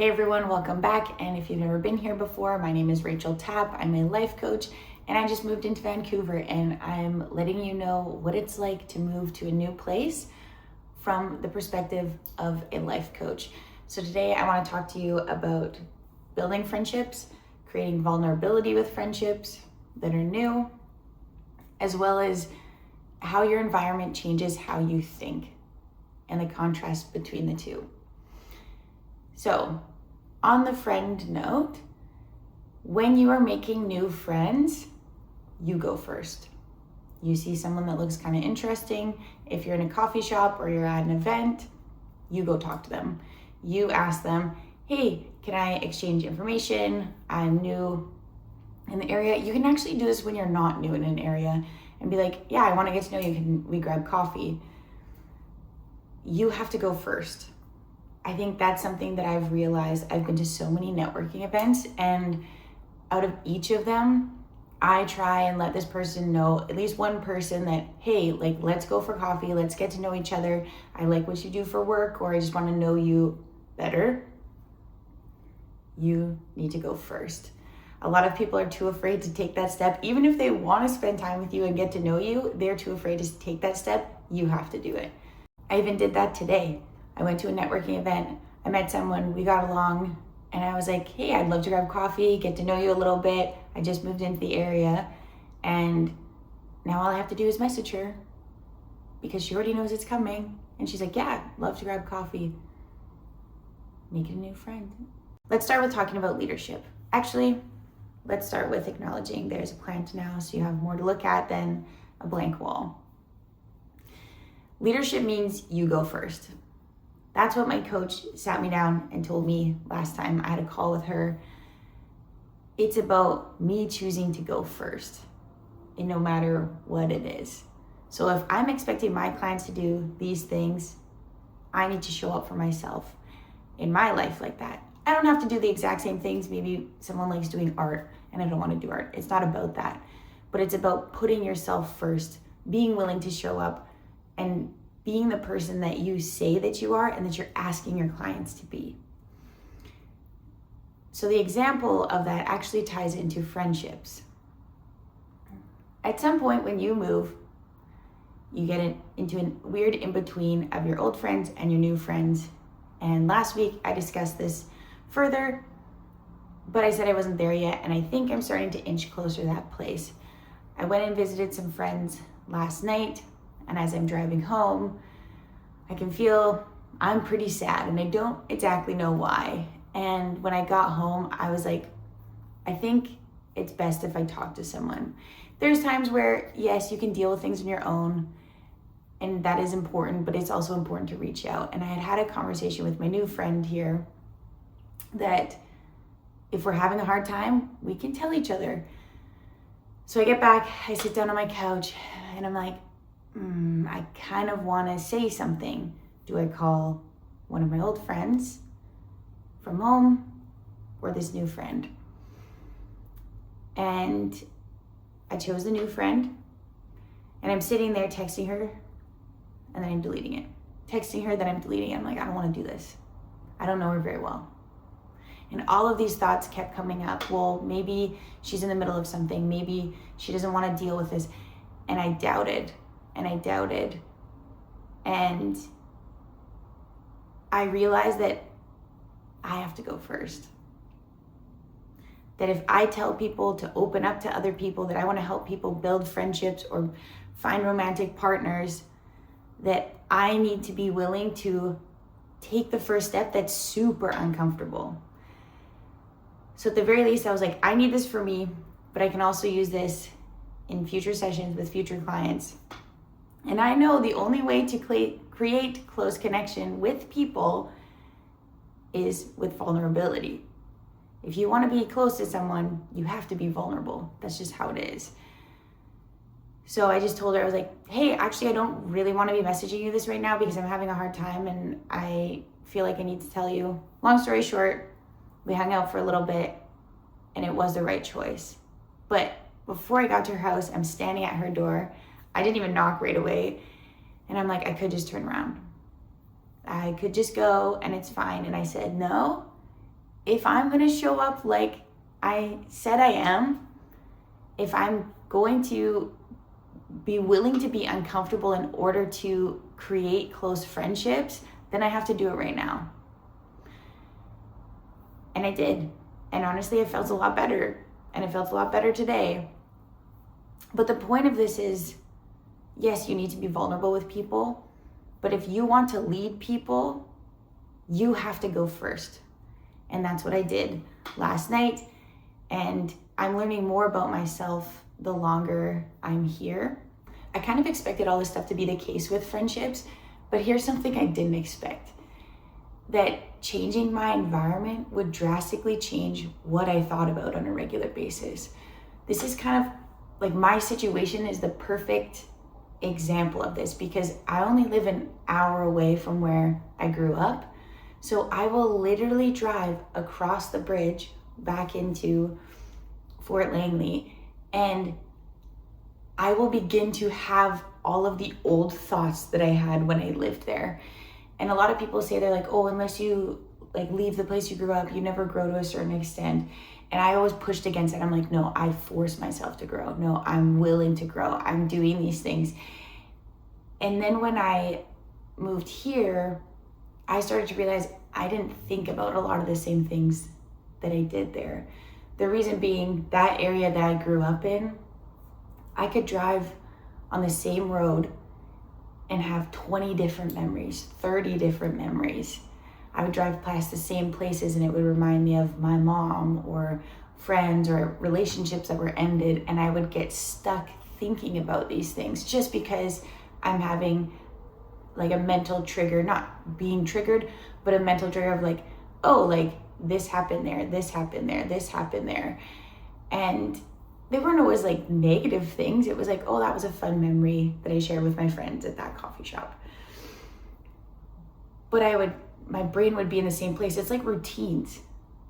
Hey everyone, welcome back. And if you've never been here before, my name is Rachel Tapp. I'm a life coach and I just moved into Vancouver, and I'm letting you know what it's like to move to a new place from the perspective of a life coach. So today I want to talk to you about building friendships, creating vulnerability with friendships that are new, as well as how your environment changes how you think and the contrast between the two. So, on the friend note, when you are making new friends, you go first. You see someone that looks kind of interesting. If you're in a coffee shop or you're at an event, you go talk to them. You ask them, hey, can I exchange information? I'm new in the area. You can actually do this when you're not new in an area and be like, yeah, I want to get to know you. Can we grab coffee? You have to go first. I think that's something that I've realized. I've been to so many networking events, and out of each of them, I try and let this person know, at least one person, that, hey, like, let's go for coffee. Let's get to know each other. I like what you do for work, or I just want to know you better. You need to go first. A lot of people are too afraid to take that step. Even if they want to spend time with you and get to know you, they're too afraid to take that step. You have to do it. I even did that today. I went to a networking event. I met someone, we got along, and I was like, hey, I'd love to grab coffee, get to know you a little bit. I just moved into the area, and now all I have to do is message her because she already knows it's coming. And she's like, yeah, love to grab coffee. Make it a new friend. Let's start with talking about leadership. Actually, let's start with acknowledging there's a plant now, so you have more to look at than a blank wall. Leadership means you go first. That's what my coach sat me down and told me last time I had a call with her. It's about me choosing to go first, and no matter what it is. So if I'm expecting my clients to do these things, I need to show up for myself in my life like that. I don't have to do the exact same things. Maybe someone likes doing art and I don't want to do art. It's not about that, but it's about putting yourself first, being willing to show up, and being the person that you say that you are and that you're asking your clients to be. So the example of that actually ties into friendships. At some point when you move, you get into a weird in-between of your old friends and your new friends. And last week I discussed this further, but I said I wasn't there yet, and I think I'm starting to inch closer to that place. I went and visited some friends last night, and as I'm driving home, I can feel I'm pretty sad, and I don't exactly know why. And when I got home, I was like, I think it's best if I talk to someone. There's times where, yes, you can deal with things on your own, and that is important, but it's also important to reach out. And I had a conversation with my new friend here that if we're having a hard time, we can tell each other. So I get back, I sit down on my couch, and I'm like, I kind of want to say something. Do I call one of my old friends from home or this new friend? And I chose the new friend, and I'm sitting there texting her, and then I'm deleting it. Texting her, then I'm deleting it. I'm like, I don't want to do this. I don't know her very well. And all of these thoughts kept coming up. Well, maybe she's in the middle of something. Maybe she doesn't want to deal with this. And I doubted. And I doubted, and I realized that I have to go first. That if I tell people to open up to other people, that I want to help people build friendships or find romantic partners, that I need to be willing to take the first step that's super uncomfortable. So at the very least, I was like, I need this for me, but I can also use this in future sessions with future clients. And I know the only way to create close connection with people is with vulnerability. If you want to be close to someone, you have to be vulnerable. That's just how it is. So I just told her, I was like, hey, actually, I don't really want to be messaging you this right now because I'm having a hard time and I feel like I need to tell you. Long story short, we hung out for a little bit and it was the right choice. But before I got to her house, I'm standing at her door. I didn't even knock right away. And I'm like, I could just turn around. I could just go and it's fine. And I said, no, if I'm going to show up like I said I am, if I'm going to be willing to be uncomfortable in order to create close friendships, then I have to do it right now. And I did. And honestly, it felt a lot better. And it felt a lot better today. But the point of this is, yes, you need to be vulnerable with people. But if you want to lead people, you have to go first. And that's what I did last night. And I'm learning more about myself the longer I'm here. I kind of expected all this stuff to be the case with friendships, but here's something I didn't expect. That changing my environment would drastically change what I thought about on a regular basis. This is kind of like, my situation is the perfect example of this, because I only live an hour away from where I grew up. So I will literally drive across the bridge back into Fort Langley, and I will begin to have all of the old thoughts that I had when I lived there. And a lot of people say, they're like, oh, unless you like leave the place you grew up, you never grow to a certain extent. And I always pushed against it. I'm like, no, I force myself to grow. No, I'm willing to grow. I'm doing these things. And then when I moved here, I started to realize I didn't think about a lot of the same things that I did there. The reason being, that area that I grew up in, I could drive on the same road and have 20 different memories, 30 different memories. I would drive past the same places and it would remind me of my mom or friends or relationships that were ended, and I would get stuck thinking about these things just because I'm having like a mental trigger, not being triggered, but a mental trigger of like, oh, like this happened there, this happened there, this happened there. And they weren't always like negative things. It was like, oh, that was a fun memory that I shared with my friends at that coffee shop. But my brain would be in the same place. It's like routines.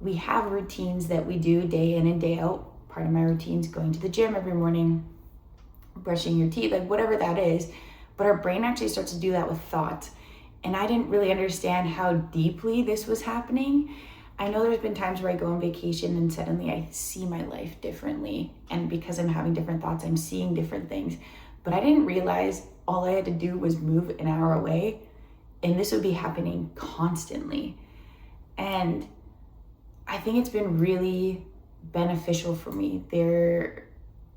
We have routines that we do day in and day out. Part of my routine is going to the gym every morning, brushing your teeth, like whatever that is. But our brain actually starts to do that with thoughts. And I didn't really understand how deeply this was happening. I know there's been times where I go on vacation and suddenly I see my life differently. And because I'm having different thoughts, I'm seeing different things. But I didn't realize all I had to do was move an hour away, and this would be happening constantly. And I think it's been really beneficial for me.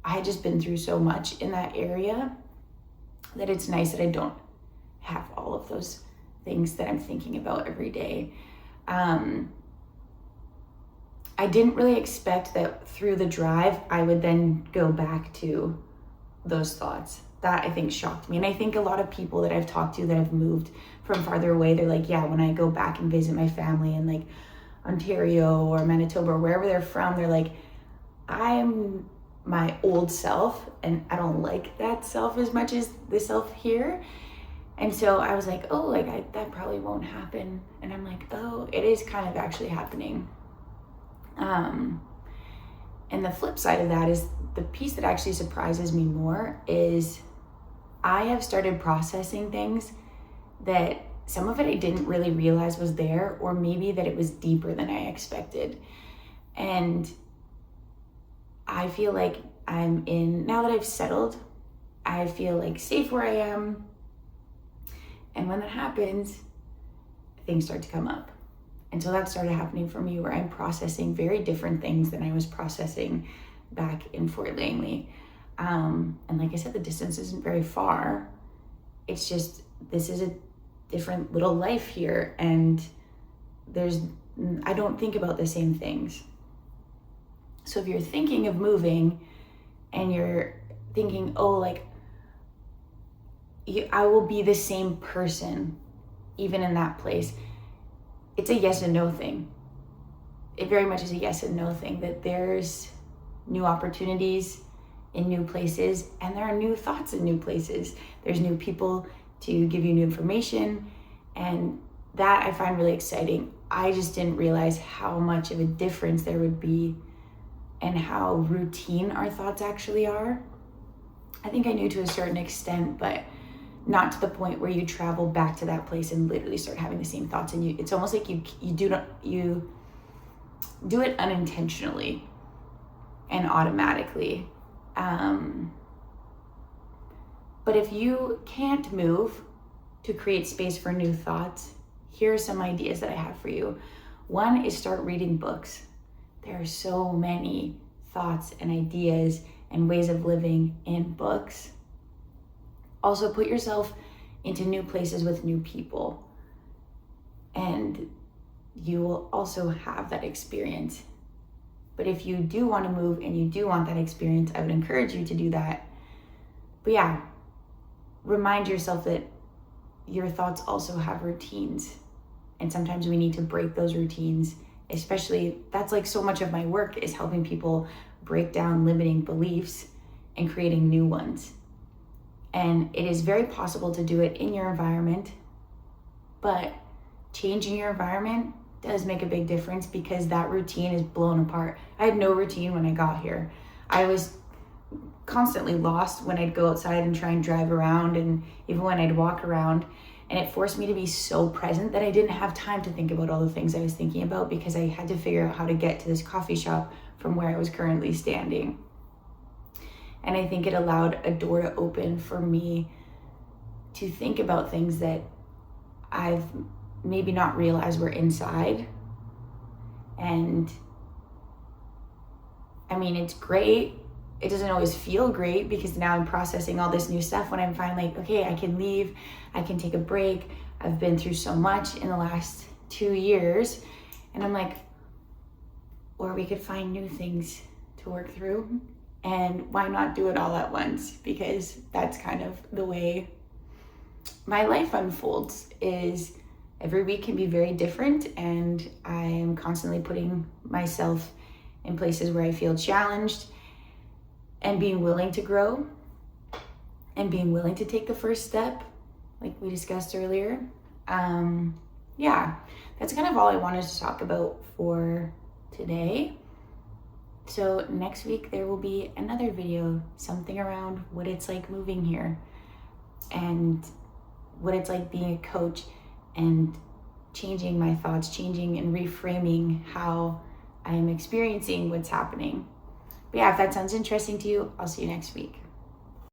I had just been through so much in that area that it's nice that I don't have all of those things that I'm thinking about every day. I didn't really expect that through the drive, I would then go back to those thoughts. That I think shocked me. And I think a lot of people that I've talked to that have moved from farther away, they're like, yeah, when I go back and visit my family in like Ontario or Manitoba or wherever they're from, they're like, I'm my old self and I don't like that self as much as the self here. And so I was like, oh, like that probably won't happen. And I'm like, oh, it is kind of actually happening. And the flip side of that is the piece that actually surprises me more is I have started processing things that some of it I didn't really realize was there, or maybe that it was deeper than I expected. And I feel like now that I've settled, I feel like safe where I am. And when that happens, things start to come up. And so that started happening for me, where I'm processing very different things than I was processing back in Fort Langley. And like I said, the distance isn't very far. It's just, this is a different little life here. And I don't think about the same things. So if you're thinking of moving and you're thinking, oh, like, I will be the same person even in that place, it's a yes and no thing. It very much is a yes and no thing, that there's new opportunities in new places, and there are new thoughts in new places. There's new people to give you new information, and that I find really exciting. I just didn't realize how much of a difference there would be and how routine our thoughts actually are. I think I knew to a certain extent, but not to the point where you travel back to that place and literally start having the same thoughts. And it's almost like you do it unintentionally and automatically. But if you can't move to create space for new thoughts, here are some ideas that I have for you. One is start reading books. There are so many thoughts and ideas and ways of living in books. Also, put yourself into new places with new people, and you will also have that experience. But if you do want to move and you do want that experience, I would encourage you to do that. But yeah, remind yourself that your thoughts also have routines. And sometimes we need to break those routines, especially that's like so much of my work is helping people break down limiting beliefs and creating new ones. And it is very possible to do it in your environment, but changing your environment does make a big difference because that routine is blown apart. I had no routine when I got here. I was constantly lost when I'd go outside and try and drive around, and even when I'd walk around, and it forced me to be so present that I didn't have time to think about all the things I was thinking about because I had to figure out how to get to this coffee shop from where I was currently standing. And I think it allowed a door to open for me to think about things that I've maybe not realized were inside. And I mean, it's great. It doesn't always feel great because now I'm processing all this new stuff when I'm finally like, okay, I can leave, I can take a break. I've been through so much in the last 2 years, and I'm like, or we could find new things to work through, and why not do it all at once? Because that's kind of the way my life unfolds, is every week can be very different, and I am constantly putting myself in places where I feel challenged, and being willing to grow and being willing to take the first step, like we discussed earlier. Yeah, that's kind of all I wanted to talk about for today. So next week there will be another video, something around what it's like moving here and what it's like being a coach and changing my thoughts, changing and reframing how I am experiencing what's happening. But yeah, if that sounds interesting to you, I'll see you next week.